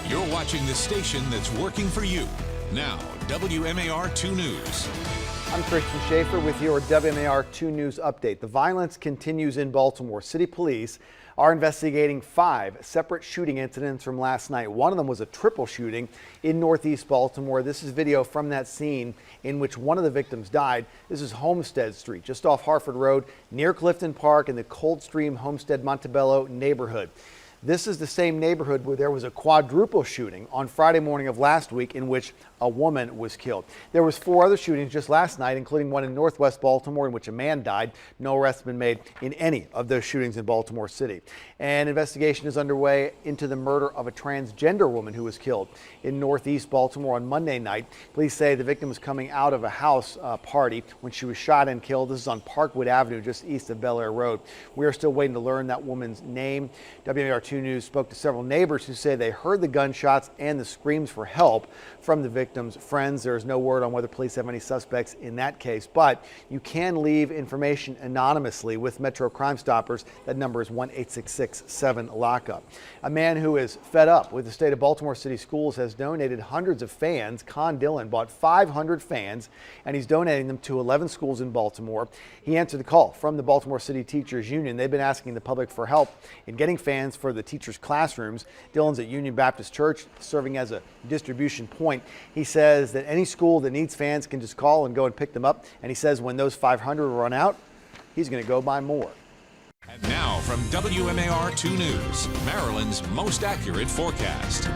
You're watching the station that's working for you. Now, WMAR 2 News. I'm Christian Schaefer with your WMAR 2 News update. The violence continues in Baltimore. City police are investigating 5 separate shooting incidents from last night. One of them was a triple shooting in Northeast Baltimore. This is video from that scene in which one of the victims died. This is Homestead Street, just off Harford Road, near Clifton Park in the Coldstream Homestead Montebello neighborhood. This is the same neighborhood where there was a quadruple shooting on Friday morning of last week in which a woman was killed. There was 4 other shootings just last night, including one in Northwest Baltimore in which a man died. No arrests have been made in any of those shootings in Baltimore City. An investigation is underway into the murder of a transgender woman who was killed in Northeast Baltimore on Monday night. Police say the victim was coming out of a house party when she was shot and killed. This is on Parkwood Avenue, just east of Bel Air Road. We are still waiting to learn that woman's name. WMAR 2 News spoke to several neighbors who say they heard the gunshots and the screams for help from the victim's friends. There is no word on whether police have any suspects in that case, but you can leave information anonymously with Metro Crime Stoppers. That number is 1-866-7-LOCK-UP. A man who is fed up with the state of Baltimore City Schools has donated hundreds of fans. Con Dillon bought 500 fans, and he's donating them to 11 schools in Baltimore. He answered the call from the Baltimore City Teachers Union. They've been asking the public for help in getting fans for the teachers' classrooms. Dillon's at Union Baptist Church, serving as a distribution point. He says that any school that needs fans can just call and go and pick them up. And he says when those 500 run out, he's going to go buy more. And now from WMAR 2 News, Maryland's most accurate forecast.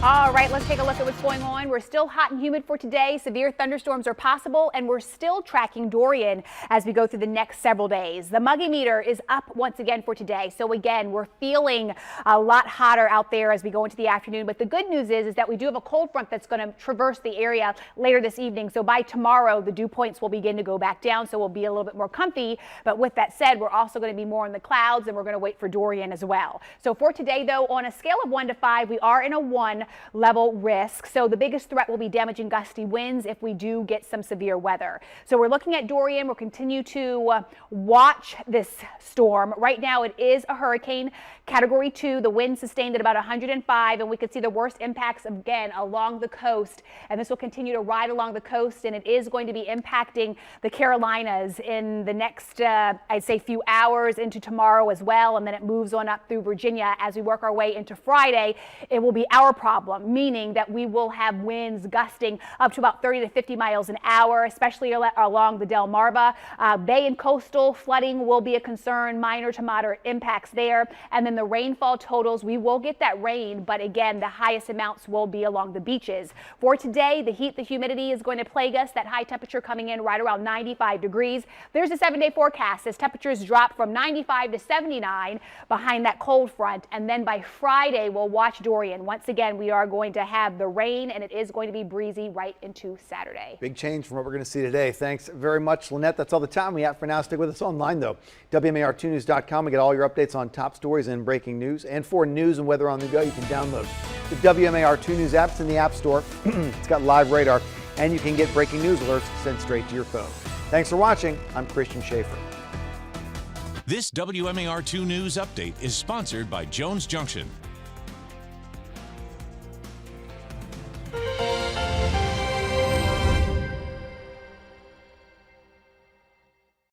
All right, let's take a look at what's going on. We're still hot and humid for today. Severe thunderstorms are possible, and we're still tracking Dorian as we go through the next several days. The muggy meter is up once again for today. So again, we're feeling a lot hotter out there as we go into the afternoon. But the good news is that we do have a cold front that's going to traverse the area later this evening. So by tomorrow, the dew points will begin to go back down. So we'll be a little bit more comfy. But with that said, we're also going to be more in the clouds, and we're going to wait for Dorian as well. So for today, though, on a scale of 1 to 5, we are in a 1 level risk. So the biggest threat will be damaging gusty winds if we do get some severe weather. So we're looking at Dorian. We'll continue to watch this storm. Right now it is a hurricane category 2. The wind sustained at about 105, and we could see the worst impacts again along the coast. And this will continue to ride along the coast, and it is going to be impacting the Carolinas in the next, I'd say, few hours into tomorrow as well. And then it moves on up through Virginia as we work our way into Friday. It will be our problem, meaning that we will have winds gusting up to about 30 to 50 miles an hour, especially along the Delmarva. Bay and coastal flooding will be a concern, minor to moderate impacts there. And then the rainfall totals, we will get that rain, but again, the highest amounts will be along the beaches. For today, the heat, the humidity is going to plague us. That high temperature coming in right around 95 degrees. There's a 7-day forecast as temperatures drop from 95 to 79 behind that cold front. And then by Friday, we'll watch Dorian. Once again, we are going to have the rain, and it is going to be breezy right into Saturday. Big change from what we're going to see today. Thanks very much, Lynette. That's all the time we have for now. Stick with us online, though. WMAR2news.com. We get all your updates on top stories and breaking news. And for news and weather on the go, you can download the WMAR 2 News apps in the App Store. It's got live radar, and you can get breaking news alerts sent straight to your phone. Thanks for watching. I'm Christian Schaefer. This WMAR 2 News update is sponsored by Jones Junction.